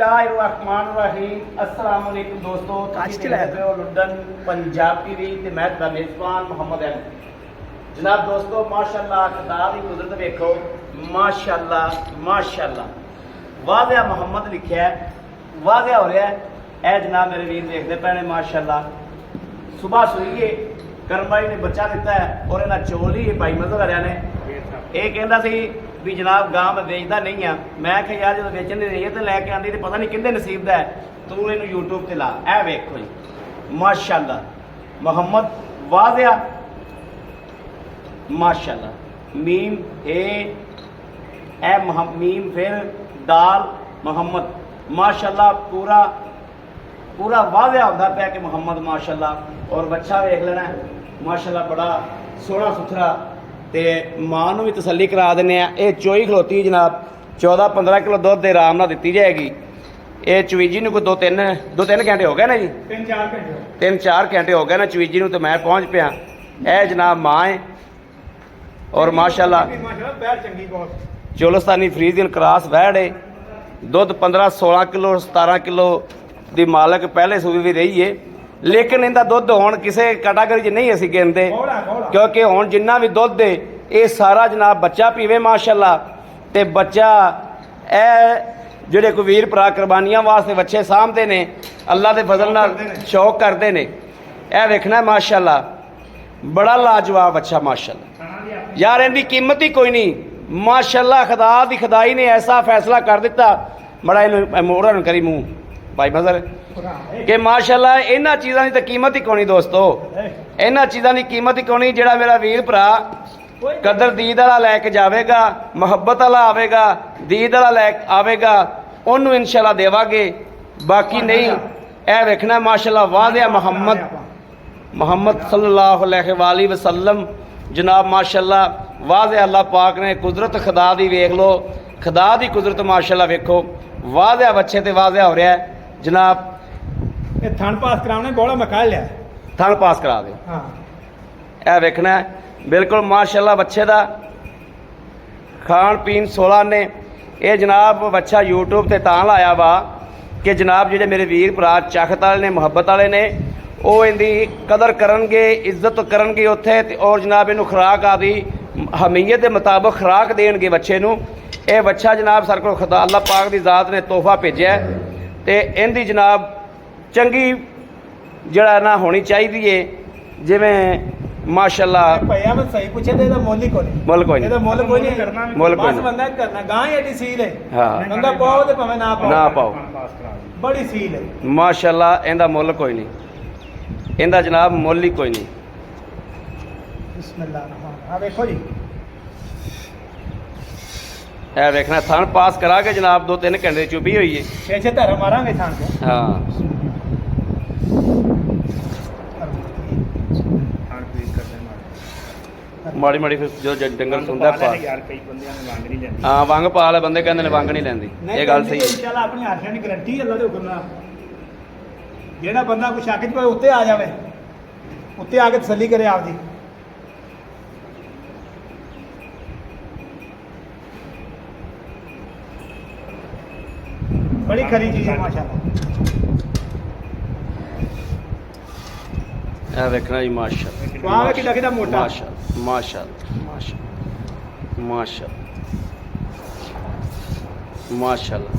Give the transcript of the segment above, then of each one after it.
अस्सलाम वालेकुम दोस्तों, लंदन पंजाब टीवी ते मैं दा मेज़बान मोहम्मद अहमद। जनाब दोस्तों माशाअल्लाह खुदा दी कुदरत देखो, माशाअल्लाह माशाअल्लाह। वाज़िया मोहम्मद लिखा है, वाज़िया हो रहा है। ए जनाब मेरे वीर देखते पे ने माशाअल्लाह। सुबह सुईए करमबाई ने बच्चा दिता है और इन्हें चोल ही भाई मजहर वाले ने यह कहता सी भी जनाब गां मैं बेचता नहीं हाँ। मैं क्या यार जो बेचन नहीं रही है तो लैके आती तो पता नहीं किंदे नसीब का है। तू इन यूट्यूब से ला, ए वेखो जी माशाअल्लाह मोहम्मद वाज़िया माशाअल्लाह। मीम ए मीम फिर दाल मोहम्मद माशाअल्लाह। पूरा पूरा वाज़िया होता पाया कि मोहम्मद माशाअल्लाह। और बच्चा वेख लेना माशाअल्लाह बड़ा सोहना सुथरा। तो मां भी तसली करा देने। ये चोई खलोती जनाब 14-15 किलो दुध के आराम दी जाएगी। ये चवीजी को दो तीन घंटे हो गए ना जी, 3-4 घंटे हो गए ना चवीजी तो मैं पहुँच पाया। यह जनाब माँ है और माशाअल्लाह चोलस्तानी फ्रीजियन क्रॉस वैड़ है। दुध 15-16 किलो 17 किलो की मालक पहले सूबे भी रही है, लेकिन इनका दुध हुण किसी कैटागरी च नहीं असीं गिनते, क्योंकि हुण जिन्ना भी दुध है ये सारा जनाब बच्चा पीवे माशाअल्लाह। ते बच्चा ए जिहड़े कोई वीर भरा कुर्बानियां वास्ते बच्चे सामभदे ने, अल्लाह के फजल नाल शौक करते हैं। यह वेखना माशाअल्लाह बड़ा लाजवाब बच्चा माशाअल्लाह। यार इनकी कीमत ही कोई नहीं माशाअल्लाह। खुदा दी खुदाई ने ऐसा फैसला कर दिता, बड़ा इन्हूं मोड़ा करी मूँह भाई मजर कि माशाअल्लाह इन्हां चीज़ों की तो कीमत ही कोनी दोस्तों। इन्हां चीज़ों की कीमत ही कोनी। जिहड़ा मेरा वीर भरा कदर दीद वाला लैके जाएगा, मुहब्बत वाला आवेगा, दीद वाला लै आवेगा, उन्होंने इंशाअल्लाह देवांगे। बाकी नहीं यह वेखना माशाअल्लाह वाज़िया मोहम्मद सल्लल्लाहु अलैहि वसल्लम जनाब माशाअल्लाह वाज़िया। अल्लाह पाक ने कुदरत खुदा दी वेख लो, खुदा दी कुदरत माशाअल्लाह वेखो। वाज़िया बच्चे ते वाज़िया हो रहा है जनाब। थन पास कराने बोला मका लिया, थन पास करा दे। हाँ यह वेखना बिल्कुल माशाअल्लाह बच्चे का खान पीन 16 ने। यह जनाब बच्चा यूट्यूब से तां लाया वा कि जनाब जिहड़े मेरे वीर भरा चाखत वाले ने, मुहब्बत वाले ने, वो इनकी कदर करनगे, इज्जत करनगे उत्थे। और जनाब इनू खुराक आदि हमीयत के मुताबिक खुराक देणगे बच्चे नू। यह बच्चा जनाब सर को खुदा अल्लाह पाक की ज़ात ने तोहफा भेजा तो इनकी जनाब चंगी जड़ा ना होनी चाहिए है। जिमें माशाअल्लाह भैया मैं सही पूछे तो मुल कोई नहीं, मुल कोई नहीं, मुल कोई नहीं करना, मुल कोई बस बंदा करना। गां ही एडी सील है, हाँ बंदा पाओ तो भावें ना पाओ, बड़ी सील है माशाअल्लाह। इनका मुल कोई नहीं, इनका जनाब मुल ही कोई नहीं। बिस्मिल्लाह हां देखो जी है वेखना थान पास करा के जनाब 2-3 घंटे चुपी हुई है। 6 धर मारांगे थान को। हाँ माड़ी माड़ी फिर जो डंगर सुनता पा हाँ वंग पा ले बंदे कहते ने वंग नहीं लैंदी। ये गल सही है इंशाअल्लाह अपनी आशियां की गारंटी अल्लाह दे हुक्म नाल। जेड़ा बंदा कुछ शक च पवे उत्ते आ जावे, उत्ते आके तसल्ली करे आपदी। बड़ी खरी चीज है माशाअल्लाह। ए देखना जी माशाअल्लाह वाह किदा किदा मोटा माशाअल्लाह माशाअल्लाह माशाअल्लाह माशाअल्लाह।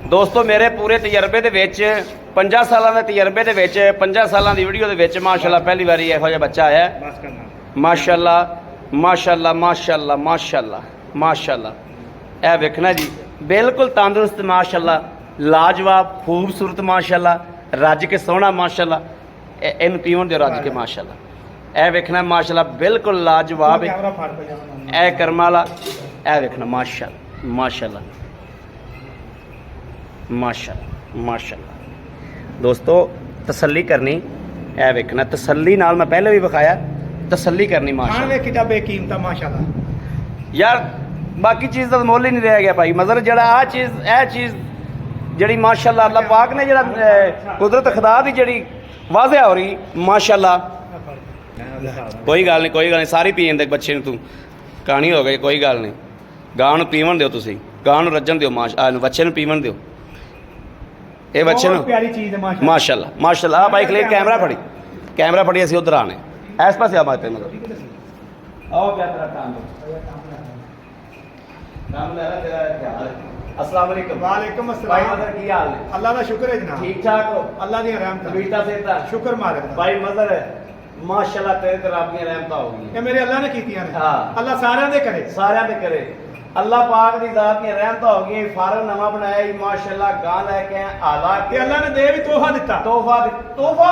दोस्तों मेरे पूरे तजर्बे दे विच 50 सालों के तजर्बे दे विच 50 सालों की वीडियो दे विच माशाअल्लाह पहली बारी इहो जिहा बच्चा आया माशाअल्लाह माशाअल्लाह माशाअल्लाह माशाअल्लाह माशाअल्लाह। ए वेखना जी बिल्कुल तंदुरुस्त माशाअल्लाह, लाजवाब खूबसूरत माशाअल्लाह, रज के सोहना माशाअल्लाह। इन पीवन दो रज के माशाअल्लाह। ए वेखना माशाअल्लाह बिल्कुल लाजवाब है। ए कर्म वाला ए वेखना माशाअल्लाह माशाअल्लाह माशाअल्लाह माशाअल्लाह। दोस्तों तसल्ली करनी, ए वेखना तसल्ली नाल मैं पहले भी विखाया, तसल्ली करनी माशाअल्लाह। किता बेकीमता माशाअल्लाह। यार बाकी चीज़ का मुल ही नहीं रह गया भाई मगर जरा आ चीज़ ए चीज़ जड़ी माशाअल्लाह अल्लाह पाक ने जरा कुदरत खुदा दी जड़ी वाज़िया हो रही माशाअल्लाह। कोई गल नहीं सारी पीन दे बच्चे तू कहानी हो गई, कोई गल नहीं। गां नूं पीवन दिओ, तुसीं गां नूं रज्जन दिओ, बच्चे नूं पीवन दिओ। ਇਹ ਬੱਚੇ ਬਹੁਤ ਨੂੰ ਪਿਆਰੀ ਚੀਜ਼ ਹੈ ਮਾਸ਼ਾਅੱਲਾ। ਮਾਸ਼ਾਅੱਲਾ ਮਾਸ਼ਾਅੱਲਾ। ਆ ਬਾਈਕ ਲਈ ਕੈਮਰਾ ਫੜੀ ਅਸੀਂ ਉਧਰ ਆਣੇ ਇਸ ਪਾਸੇ ਆ ਮਾਤੇ ਮਤਲਬ ਆਓ ਕਿਆ ਤੇਰਾ ਕੰਮ ਲੈ ਲੈ ਤੇਰਾ ਖਿਆਲ। अस्सलाम वालेकुम। वालेकुम भाई अस्सलाम। मदर की हाल है? अल्लाह का शुक्र है जनाब। ठीक ठाक हो? अल्लाह की रहमत है। बेटा से था शुक्र मालिक दा। भाई मदर है माशाल्लाह तेरे ते रब दी रहमत होगी। ये मेरे अल्लाह ने कीतियां ने। हाँ। अल्लाह सारियां दे करे। सारियां दे करे। अल्लाह पाक दी जात दी रहमत होगी। फारम नवा बनाया ही माशाल्लाह गां लेके आए आला ते अल्लाह ने दे भी तोहफा दिता। तोहफा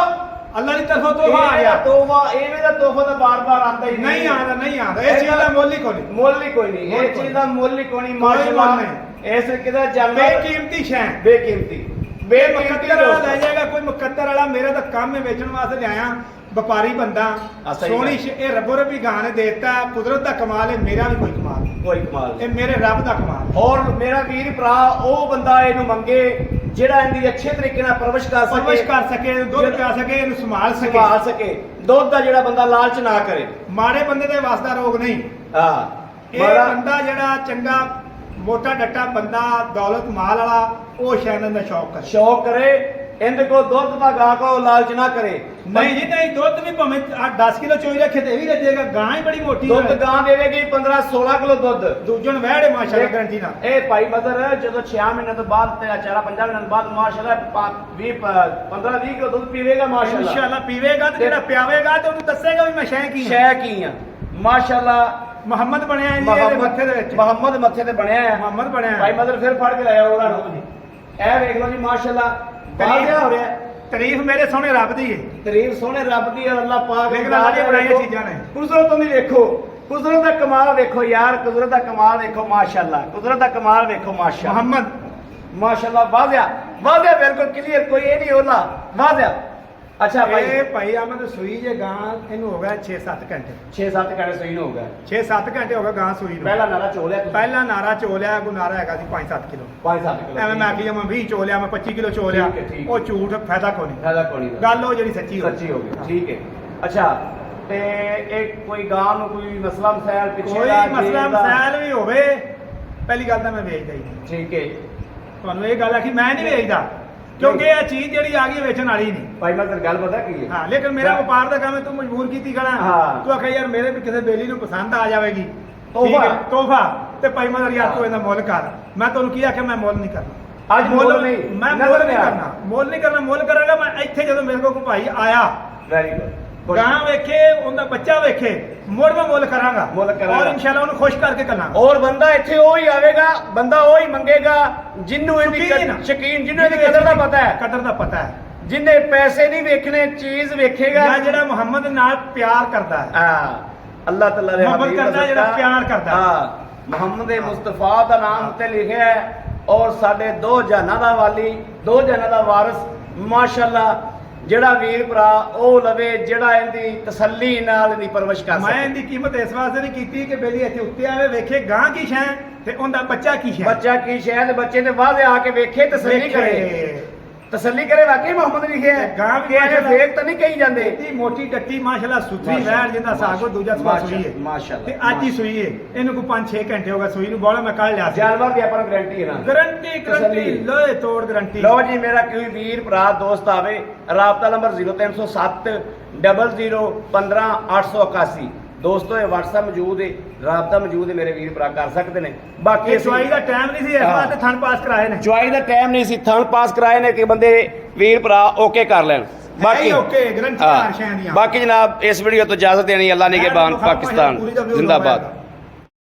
अल्लाह की तरफों तोहफा आ गया। तोहफा एवें दा तोहफा तो बार-बार आंदा ही नहीं आंदा इस चीज दा मुੱਲ ही कोई नहीं। मुੱਲ ही कोई नहीं। मुੱਲ ये चीज दा मुੱल ही कोई नहीं कोई माशाल्लाह। मुੱਲ नहीं। इस किदा जानवर बेकीमती शै बेकीमती मुकद्दर वाला ले जाएगा कोई मुकद्दर वाला मेरा तो काम है बेचने वास्ते ले आया व्यापारी बंदा सही सोनी बात। ये रब्बो रब्बी गां ने देता कुदरत का कमाल है मेरा भी कोई कमाल नहीं। कोई कमाल ये मेरे रब का कमाल है। और मेरा वीर भरा ਉਹ ਬੰਦਾ ਇਹਨੂੰ ਮੰਗੇ ਜਿਹੜਾ ਇਹਦੀ ਅੱਛੇ ਤਰੀਕੇ ਨਾਲ ਪਰਵਰਿਸ਼ ਕਰ ਸਕੇ परवरिश कर सके दुध पिया सके इन्हू संभाल सके ਸੰਭਾਲ ਸਕੇ ਦੁੱਧ ਦਾ ਜਿਹੜਾ ਬੰਦਾ ਲਾਲਚ ਨਾ ਕਰੇ माड़े बंदे दे वास्ता रोग नहीं। ਹਾਂ ਇਹ बड़ा ਬੰਦਾ ਜਿਹੜਾ ਚੰਗਾ ਮੋਟਾ ਡੱਟਾ ਬੰਦਾ ਦੌਲਤ ਮਾਲ ਵਾਲਾ ਉਹ ਸ਼ੈਨ ਦਾ ਸ਼ੌਕ ਕਰ ਸ਼ੌਕ ਕਰੇ ਇਹਦੇ ਕੋ ਦੁੱਧ ਦਾ ਗਾ ਕੋ ਲਾਲਚ ਨਾ ਕਰੇ ਨਹੀਂ ਜੀ ਨਹੀਂ ਦੁੱਧ ਵੀ ਭਾਵੇਂ 10 ਕਿਲੋ ਚੋਈ ਰੱਖੇ ਤੇ ਇਹ ਵੀ ਰੱਜੇਗਾ ਗਾਂ ਹੀ ਬੜੀ ਮੋਟੀ ਦੁੱਧ ਗਾਂ ਦੇਵੇਗੀ 15-16 ਕਿਲੋ ਦੁੱਧ ਦੂਜਣ ਵਹਿੜੇ ਮਾਸ਼ਾਅੱਲਾ ਗਰੰਟੀ ਨਾਲ ਇਹ ਭਾਈ ਮਦਰ ਜਦੋਂ 6 ਮਹੀਨੇ ਤੋਂ ਬਾਅਦ ਤੇ 4-5 ਮਹੀਨੇ ਤੋਂ ਬਾਅਦ ਮਾਸ਼ਾਅੱਲਾ 15-20 ਕਿਲੋ ਦੁੱਧ ਪੀਵੇਗਾ ਮਾਸ਼ਾਅੱਲਾ ਇਨਸ਼ਾਅੱਲਾ ਪੀਵੇਗਾ ਤੇ ਜਿਹੜਾ ਪਿਆਵੇਗਾ ਤੇ ਉਹਨੂੰ ਦੱਸੇਗਾ ਵੀ ਮੈਂ ਸ਼ੈ ਕੀ ਸ਼ੈ ਕੀ ਆ ਮਾਸ਼ਾਅੱਲਾ ਮੁਹੰਮਦ ਬਣਿਆ ਜੀ ਇਹਦੇ ਮੱਥੇ ਦੇ ਵਿੱਚ ਮੁਹੰਮਦ ਮੱਥੇ ਤੇ ਬਣਿਆ ਹੈ ਮੁਹੰਮਦ ਬਣਿਆ ਭਾਈ ਮਦਰ ਫਿਰ ਫੜ ਕੇ ਲਾਇਆ ਉਹਨਾਂ ਨੂੰ ਇਹ ਵੇਖ ਲਓ ਜੀ ਮਾਸ਼ਾਅੱਲਾ ਬਾਜ਼ਿਆ ਹੋ ਰਿਹਾ ਤਾਰੀਫ ਮੇਰੇ ਸੋਹਣੇ ਰੱਬ ਦੀ ਹੈ। ਤਾਰੀਫ ਸੋਹਣੇ ਰੱਬ ਦੀ ਔਰ ਅੱਲਾਹ ਪਾਕ ਲੇਕਿਨ ਅੱਲਾਹ ਦੀਆਂ ਬਣਾਈਆਂ ਚੀਜ਼ਾਂ ਨੇ। ਕੁਦਰਤ ਨੂੰ ਵੇਖੋ ਕੁਦਰਤ ਦਾ ਕਮਾਲ ਵੇਖੋ ਯਾਰ ਕੁਦਰਤ ਦਾ ਕਮਾਲ ਵੇਖੋ ਮਾਸ਼ਾਅੱਲਾ ਕੁਦਰਤ ਦਾ ਕਮਾਲ ਵੇਖੋ ਮਾਸ਼ਾਅੱਲਾ ਮੁਹੰਮਦ ਮਾਸ਼ਾਅੱਲਾ ਵਾਜ਼ਿਆ ਬਿਲਕੁਲ ਕਲੀਅਰ ਕੋਈ ਇਹ ਨਹੀਂ ਹੋਲਾ ਵਾਜ਼ਿਆ ਅੱਛਾ ਭਾਈ ਇਹ ਭਾਈ ਆਮਦ ਸੂਈ ਜੇ ਗਾਂ ਇਹਨੂੰ ਹੋ ਗਿਆ 6-7 ਘੰਟੇ 6-7 ਘੰਟੇ ਸਹੀ ਹੋ ਗਿਆ 6-7 ਘੰਟੇ ਹੋ ਗਏ ਗਾਂ ਸੂਈ ਨੂੰ। ਪਹਿਲਾ ਨਾਰਾ ਚੋਲਿਆ ਪਹਿਲਾ ਨਾਰਾ ਚੋਲਿਆ ਕੋ ਨਾਰਾ ਹੈਗਾ ਸੀ 5-7 ਕਿਲੋ 5-7 ਕਿਲੋ ਐਵੇਂ ਮੈਂ ਆਖੀ ਮੈਂ 20 ਚੋਲਿਆ ਮੈਂ 25 ਕਿਲੋ ਚੋਲਿਆ ਠੀਕ ਹੈ, ਠੀਕ ਹੈ। ਉਹ ਝੂਠ ਫਾਇਦਾ ਕੋਈ ਨਹੀਂ ਫਾਇਦਾ ਕੋਈ ਨਹੀਂ ਗੱਲ ਉਹ ਜਿਹੜੀ ਸੱਚੀ ਸੱਚੀ ਹੋ ਗਈ ਠੀਕ ਹੈ ਅੱਛਾ ਤੇ ਇਹ ਕੋਈ ਗਾਂ ਨੂੰ ਕੋਈ ਮਸਲਾ ਮਸੈਲ ਪਿੱਛੇ ਕੋਈ ਦਾ ਮਸਲਾ ਜੇਬ ਦਾ? ਮਸਾਇਲ ਵੀ ਹੋਵੇ ਪਹਿਲੀ ਗੱਲ ਤਾਂ ਮੈਂ ਵੇਚਦਾ ਹੀ ਨਹੀਂ। ਠੀਕ ਹੈ ਤੁਹਾਨੂੰ ਇਹ ਗੱਲ ਆ ਕਿ ਮੈਂ ਨਹੀਂ ਵੇਚਦਾ ਕਿਉਂਕਿ ਇਹ ਚੀਜ਼ ਜਿਹੜੀ ਆ ਗਈ ਵੇਚਣ ਵਾਲੀ ਨਹੀਂ। ਭਾਈ ਮੈਂ ਤੇਰੀ ਗੱਲ ਪਤਾ ਕੀ ਹੈ ਹਾਂ ਲੇਕਿਨ ਮੇਰਾ ਵਪਾਰ ਦਾ ਕੰਮ ਹੈ ਤੂੰ ਮਜਬੂਰ ਕੀਤੀ ਖੜਾ ਹਾਂ। ਤੂੰ ਆਖਿਆ ਯਾਰ ਮੇਰੇ ਵੀ ਕਿਸੇ ਬੇਲੀ ਨੂੰ ਪਸੰਦ ਆ ਜਾਵੇਗੀ ਤੋਹਫਾ। ਤੋਹਫਾ ਤੇ ਭਾਈ ਮਦਰ ਯਾਰ ਹਾਂ। ਤੂੰ ਇਹਦਾ ਮੁੱਲ ਕਰ ਮੈਂ ਤੁਹਾਨੂੰ ਕੀ ਆਖਿਆ ਮੈਂ ਮੁੱਲ ਨਹੀਂ ਕਰਨਾ ਅੱਜ ਮੁੱਲ ਨਹੀਂ, ਮੈਂ ਨਜ਼ਰ ਮੁੱਲ ਨਹੀਂ ਨਹੀਂ ਕਰਨਾ ਮੁੱਲ ਨਹੀਂ ਕਰਨਾ ਮੁੱਲ ਕਰਾਂਗਾ ਮੈਂ ਇੱਥੇ ਜਦੋਂ ਮੇਰੇ ਕੋਲ ਕੋਈ ਭਾਈ ਆਇਆ ਵੈਰੀ ਗੁੱਡ ਗਾਂ ਵੇਖੇ ਉਹਦਾ ਬੱਚਾ ਵੇਖੇ ਮੁੜ ਮੈਂ ਮੁੱਲ ਕਰਾਂਗਾ ਮੁੱਲ ਕਰਾਂਗਾ। ਔਰ ਇਨਸ਼ਾਅੱਲਾ ਉਹਨੂੰ ਖੁਸ਼ ਕਰਕੇ ਕਰਾਂਗਾ ਔਰ ਬੰਦਾ ਇੱਥੇ ਉਹ ਹੀ ਆਵੇਗਾ ਬੰਦਾ ਉਹ ਹੀ ਮੰਗੇਗਾ ਜਿੰਨੂੰ ਇਹਦੀ ਸ਼ੌਕੀਨ। ਸ਼ਕੀਨ ਜਿਹਨੂੰ ਇਹਦੀ ਕਦਰ ਦਾ ਪਤਾ ਹੈ ਕਦਰ ਦਾ ਪਤਾ ਹੈ ਜਿੰਨੇ ਪੈਸੇ ਨਹੀਂ ਵੇਖਣੇ ਚੀਜ਼ ਵੇਖੇਗਾ ਜਾਂ ਜਿਹੜਾ ਮੁਹੰਮਦ ਨਾਲ ਪਿਆਰ ਕਰਦਾ ਹੈ ਹਾਂ ਅੱਲਾਹ ਤਾਲਾ ਦੇ ਮੁਹੱਬਤ ਹਬੀਬ ਦਾ ਕਰਦਾ ਜਿਹੜਾ ਸਦਕਾ। ਪਿਆਰ ਕਰਦਾ। ਹਾਂ ਮੁਹੰਮਦ ਮੁਸਤਫਾ ਦਾ ਨਾਮ ਤੇ ਲਿਖਿਆ ਹੈ ਔਰ ਸਾਡੇ ਦੋ ਜਹਾਨਾਂ ਦਾ ਵਾਲੀ ਦੋ ਜਹਾਨਾਂ ਦਾ ਵਾਰਿਸ ਮਾਸ਼ਾਅੱਲਾ ਜਿਹੜਾ ਵੀਰ ਭਰਾ ਉਹ ਲਵੇ ਜਿਹੜਾ ਇਹਦੀ ਤਸੱਲੀ ਨਾਲ ਇਹਦੀ ਪਰਵਰਿਸ਼ ਕਰ ਮੈਂ ਸਕੇ ਇਹਦੀ ਕੀਮਤ ਇਸ ਵਾਸਤੇ ਨਹੀਂ ਕੀਤੀ ਕਿ ਬੇਲੀ ਇੱਥੇ ਉੱਤੇ ਆਵੇ ਵੇਖੇ ਗਾਂ ਕੀ ਸ਼ੈ ਤੇ ਉਹਦਾ ਬੱਚਾ ਕੀ ਸ਼ੈ ਬੱਚਾ ਕੀ ਸ਼ਾਇਦ ਬੱਚੇ ਦੇ ਵਾਅਦੇ ਆ ਕੇ ਵੇਖੇ ਤਸੱਲੀ ਕਰੇ ਤਸੱਲੀ ਕਰੇ ਵਾਕਈ ਮੁਹੰਮਦ ਲਿਖਿਆ ਹੈ ਗਾਂ ਵੀ ਕਿ ਇਹ ਮਾਸ਼ਾਅੱਲਾ ਫੇਕ ਤਾਂ ਨਹੀਂ ਕਹੀ ਜਾਂਦੇ ਇੱਡੀ ਮੋਟੀ ਡੱਟੀ ਮਾਸ਼ਾਅੱਲਾ ਸੁਥਰੀ ਮਾਸ਼ਾਅੱਲਾ, ਵੈੜ ਜਿੰਦਾ ਸਾਗੋ ਦੂਜਾ ਸਵਾ ਸੂਈ ਹੈ ਮਾਸ਼ਾਅੱਲਾ, ਤੇ ਅੱਜ ਹੀ ਸੂਈ ਹੈ ਇਹਨੂੰ ਕੋਈ 5-6 ਘੰਟੇ ਹੋ ਗਏ ਸੂਈ ਨੂੰ ਬੋਲਾ ਮੈਂ ਕੱਢ ਲਿਆ ਸੀ ਜਾਨਵਰ ਦੀ ਆਪਾਂ ਨੂੰ ਗਾਰੰਟੀ ਹੈ ਨਾ ਗਰੰਟੀ ਤਸੱਲੀ। ਲੋਏ ਤੋੜ ਗਰੰਟੀ ਲਓ ਜੀ ਮੇਰਾ ਕੋਈ ਵੀਰ ਭਰਾ ਦੋਸਤ ਆਵੇ ਰਾਬਤਾ ਨੰਬਰ 0307 00 15 881 ਦੋਸਤੋ ਇਹ WhatsApp ਮੌਜੂਦ ਹੈ ਰਾਬਤਾ ਮੌਜੂਦ ਹੈ ਮੇਰੇ ਵੀਰ ਭਰਾ ਕਰ ਸਕਦੇ ਨੇ ਬਾਕੀ ਇਹ ਸਵਾਈ ਦਾ ਟਾਈਮ ਨਹੀਂ ਸੀ ਇਸ ਹਾਂ। ਵਾਸਤੇ ਥਣ ਪਾਸ ਕਰਾਏ ਨੇ ਚੁਆਈ ਦਾ ਟਾਈਮ ਨਹੀਂ ਸੀ ਥਣ ਪਾਸ ਕਰਾਏ ਨੇ ਕਿ ਬੰਦੇ ਵੀਰ ਭਰਾ ਓਕੇ ਕਰ ਲੈਣ ਬਾਕੀ ਓਕੇ ਗਰੰਟੀ ਹਾਂ। ਹਰ ਸ਼ੈ ਦੀਆਂ ਬਾਕੀ ਜਨਾਬ ਇਸ ਵੀਡੀਓ ਤੋਂ ਇਜਾਜ਼ਤ ਦੇਣੀ ਅੱਲਾ ਨੇ ਕੇ ਬਾਨ ਪਾਕਿਸਤਾਨ ਜ਼ਿੰਦਾਬਾਦ